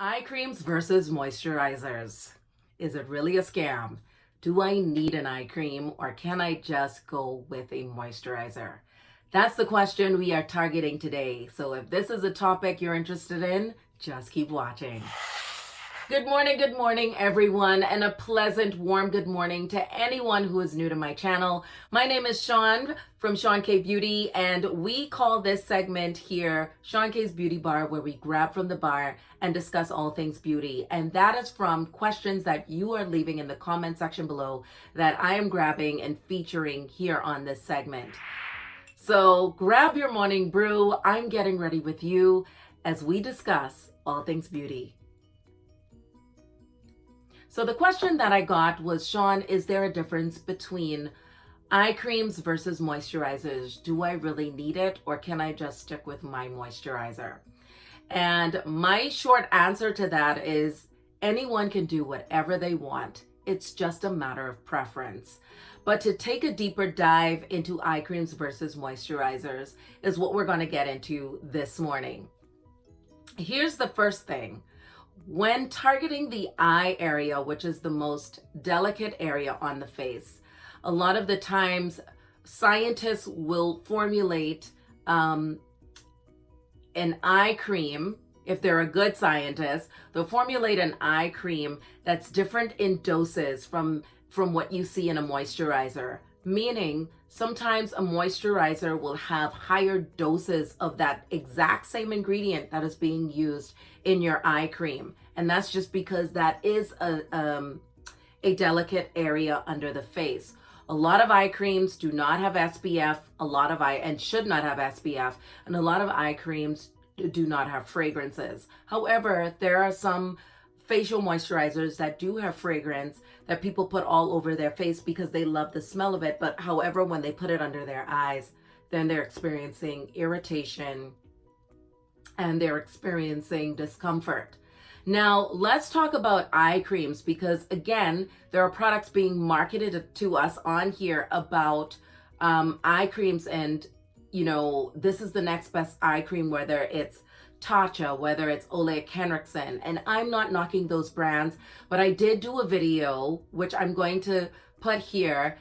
Eye creams versus moisturizers. Is it really a scam? Do I need an eye cream or can I just go with a moisturizer? That's the question we are targeting today. So if this is a topic you're interested in, just keep watching. Good morning, everyone, and a pleasant, warm good morning to anyone who is new to my channel. My name is Sean from Seankbeauty, and we call this segment here Sean K's Beauty Bar, where we grab from the bar and discuss all things beauty. And that is from questions that you are leaving in the comment section below that I am grabbing and featuring here on this segment. So grab your morning brew. I'm getting ready with you as we discuss all things beauty. So the question that I got was, Sean, is there a difference between eye creams versus moisturizers? Do I really need it or can I just stick with my moisturizer? And my short answer to that is anyone can do whatever they want. It's just a matter of preference. But to take a deeper dive into eye creams versus moisturizers is what we're going to get into this morning. Here's the first thing. When targeting the eye area, which is the most delicate area on the face, a lot of the times scientists will formulate an eye cream. If they're a good scientist, they'll formulate an eye cream that's different in doses from what you see in a moisturizer. Meaning, sometimes a moisturizer will have higher doses of that exact same ingredient that is being used in your eye cream. And that's just because that is a delicate area under the face. A lot of eye creams do not have SPF, and should not have SPF, and a lot of eye creams do not have fragrances. However, there are some facial moisturizers that do have fragrance that people put all over their face because they love the smell of it. But however, when they put it under their eyes, then they're experiencing irritation and they're experiencing discomfort. Now, let's talk about eye creams because, again, there are products being marketed to us on here about eye creams and, this is the next best eye cream, whether it's Tatcha, whether it's Ole Henriksen. And I'm not knocking those brands, but I did do a video, which I'm going to put here,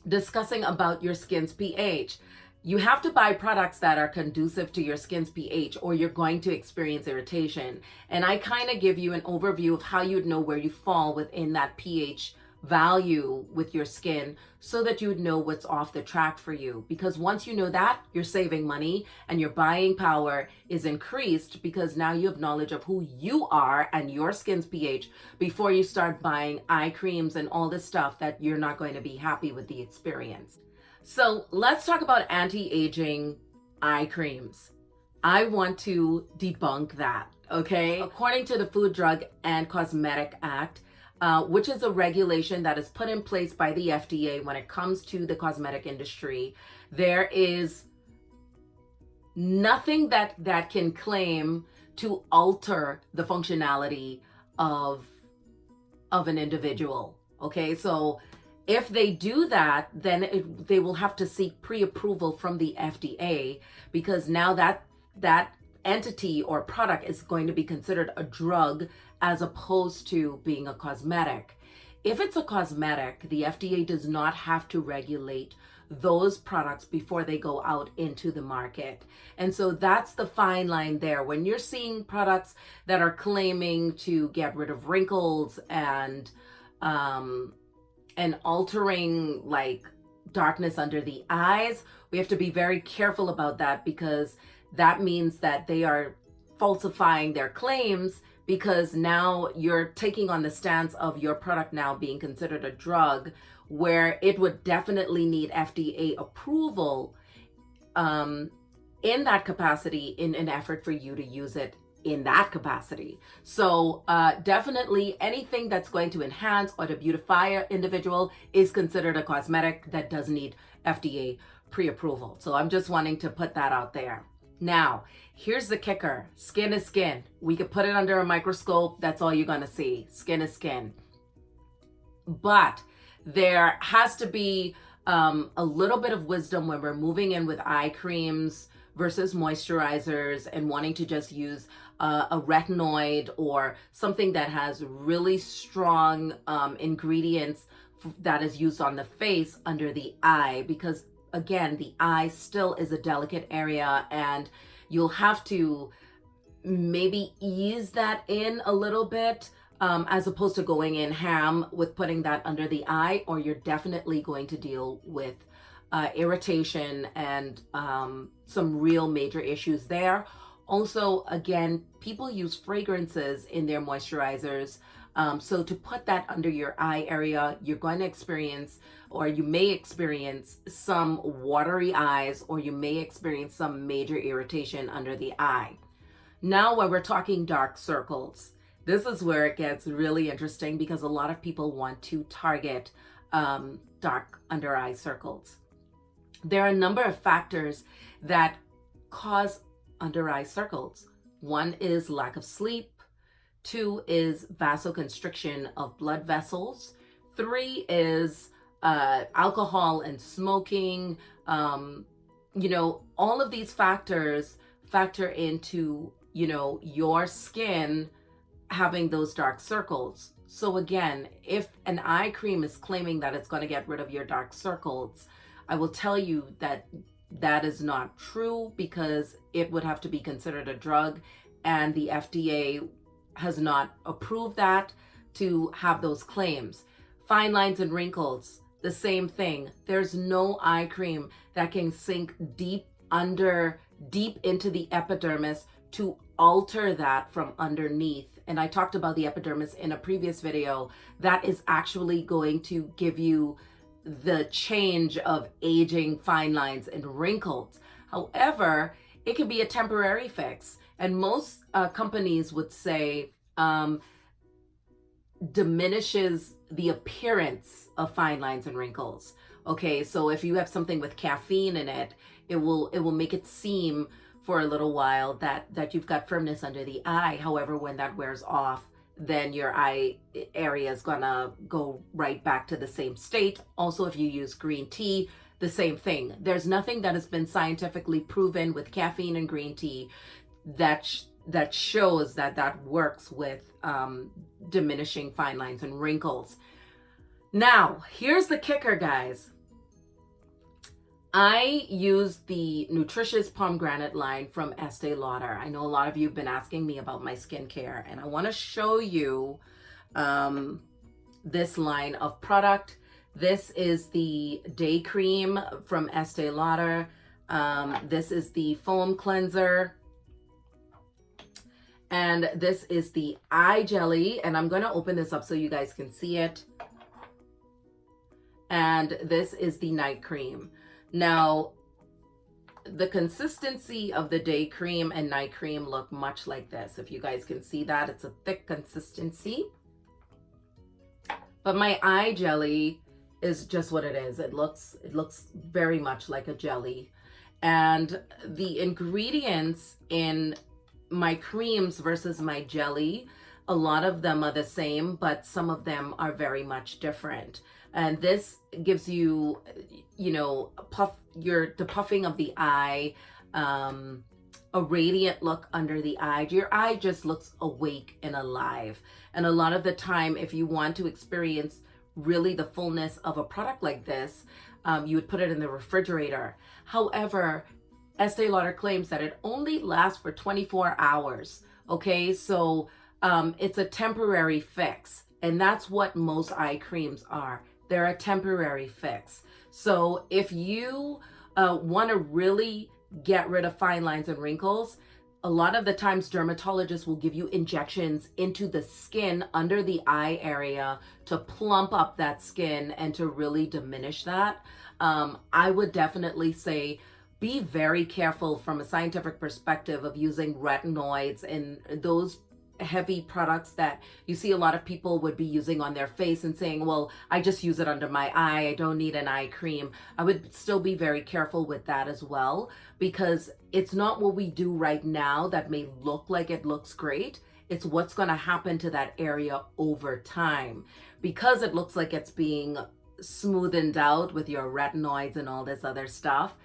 discussing about your skin's pH. You have to buy products that are conducive to your skin's pH or you're going to experience irritation. And I kind of give you an overview of how you'd know where you fall within that pH value with your skin so that you would know what's off the track for you. Because once you know that, you're saving money and your buying power is increased because now you have knowledge of who you are and your skin's pH before you start buying eye creams and all this stuff that you're not going to be happy with the experience. So let's talk about anti-aging eye creams. I want to debunk that, okay? According to the Food, Drug, and Cosmetic Act, which is a regulation that is put in place by the FDA when it comes to the cosmetic industry, there is nothing that can claim to alter the functionality of an individual, okay? So if they do that, then they will have to seek pre-approval from the FDA because now that entity or product is going to be considered a drug as opposed to being a cosmetic. If it's a cosmetic, the FDA does not have to regulate those products before they go out into the market. And so that's the fine line there. When you're seeing products that are claiming to get rid of wrinkles and altering like darkness under the eyes, we have to be very careful about that because that means that they are falsifying their claims because now you're taking on the stance of your product now being considered a drug where it would definitely need FDA approval in that capacity in an effort for you to use it in that capacity. So definitely anything that's going to enhance or to beautify an individual is considered a cosmetic that does need FDA pre-approval. So I'm just wanting to put that out there. Now, here's the kicker. Skin is skin. We could put it under a microscope. That's all you're going to see. Skin is skin. But there has to be a little bit of wisdom when we're moving in with eye creams versus moisturizers and wanting to just use a retinoid or something that has really strong ingredients that is used on the face under the eye, because again, the eye still is a delicate area, and you'll have to maybe ease that in a little bit, as opposed to going in ham with putting that under the eye, or you're definitely going to deal with irritation and some real major issues there. Also, again, people use fragrances in their moisturizers. So to put that under your eye area, you're going to experience, or you may experience, some watery eyes, or you may experience some major irritation under the eye. Now, when we're talking dark circles, this is where it gets really interesting, because a lot of people want to target dark under eye circles. There are a number of factors that cause under eye circles. One is lack of sleep. 2 is vasoconstriction of blood vessels. 3 is alcohol and smoking. All of these factors factor into, your skin having those dark circles. So again, if an eye cream is claiming that it's going to get rid of your dark circles, I will tell you that that is not true, because it would have to be considered a drug, and the FDA has not approved that to have those claims. Fine lines and wrinkles, the same thing. There's no eye cream that can sink deep into the epidermis to alter that from underneath. And I talked about the epidermis in a previous video. That is actually going to give you the change of aging fine lines and wrinkles. However, it can be a temporary fix. And most companies would say diminishes the appearance of fine lines and wrinkles. Okay, so if you have something with caffeine in it, it will make it seem for a little while that you've got firmness under the eye. However, when that wears off, then your eye area is gonna go right back to the same state. Also, if you use green tea, the same thing. There's nothing that has been scientifically proven with caffeine and green tea that shows that works with diminishing fine lines and wrinkles. Now, here's the kicker, guys. I use the Nutritious Pomegranate line from Estee Lauder. I know a lot of you have been asking me about my skincare, and I want to show you this line of product. This is the day cream from Estee Lauder. This is the foam cleanser. And this is the eye jelly. And I'm going to open this up so you guys can see it. And this is the night cream. Now, the consistency of the day cream and night cream look much like this. If you guys can see that, it's a thick consistency. But my eye jelly is just what it is. It looks very much like a jelly. And the ingredients in my creams versus my jelly, a lot of them are the same, but some of them are very much different. And this gives you, the puffing of the eye, a radiant look under the eye. Your eye just looks awake and alive. And a lot of the time, if you want to experience really the fullness of a product like this, you would put it in the refrigerator. However, Estee Lauder claims that it only lasts for 24 hours. Okay, so it's a temporary fix. And that's what most eye creams are. They're a temporary fix. So if you want to really get rid of fine lines and wrinkles, a lot of the times dermatologists will give you injections into the skin under the eye area to plump up that skin and to really diminish that. I would definitely say be very careful from a scientific perspective of using retinoids and those heavy products that you see a lot of people would be using on their face and saying, well, I just use it under my eye, I don't need an eye cream. I would still be very careful with that as well, because it's not what we do right now that may look like it looks great. It's what's going to happen to that area over time, because it looks like it's being smoothened out with your retinoids and all this other stuff.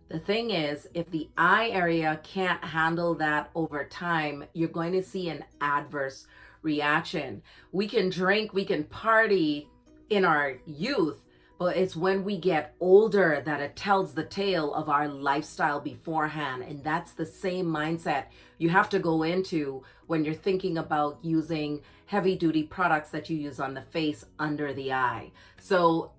The thing is, if the eye area can't handle that over time, you're going to see an adverse reaction. We can drink, we can party in our youth, but it's when we get older that it tells the tale of our lifestyle beforehand. And that's the same mindset you have to go into when you're thinking about using heavy duty products that you use on the face under the eye. So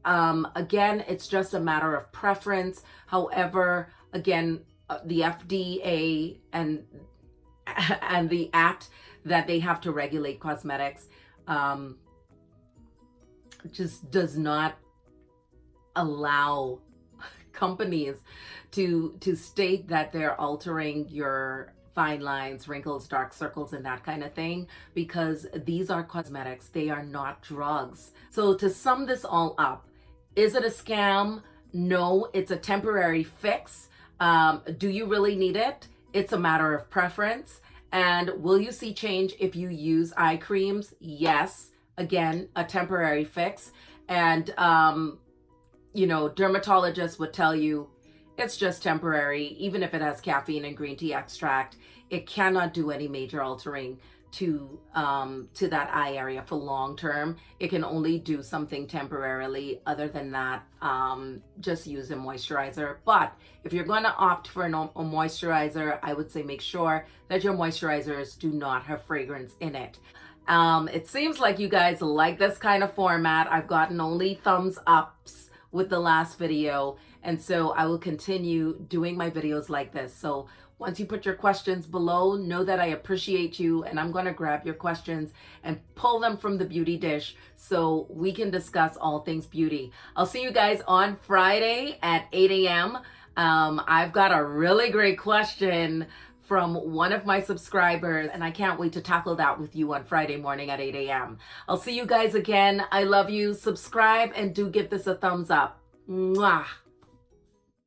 again, it's just a matter of preference. However, again, the FDA and the act that they have to regulate cosmetics just does not allow companies to state that they're altering your fine lines, wrinkles, dark circles, and that kind of thing, because these are cosmetics. They are not drugs. So to sum this all up, is it a scam? No, it's a temporary fix. Do you really need it? It's a matter of preference. And will you see change if you use eye creams? Yes. Again, a temporary fix. And dermatologists would tell you it's just temporary. Even if it has caffeine and green tea extract, it cannot do any major altering to that eye area for long term. It can only do something temporarily. Other than that, just use a moisturizer. But if you're going to opt for a moisturizer, I would say make sure that your moisturizers do not have fragrance in it. It seems like you guys like this kind of format. I've gotten only thumbs ups with the last video, and so I will continue doing my videos like this. So once you put your questions below, know that I appreciate you, and I'm going to grab your questions and pull them from the beauty dish so we can discuss all things beauty. I'll see you guys on Friday at 8 a.m. I've got a really great question from one of my subscribers, and I can't wait to tackle that with you on Friday morning at 8 a.m. I'll see you guys again. I love you. Subscribe and do give this a thumbs up. Mwah.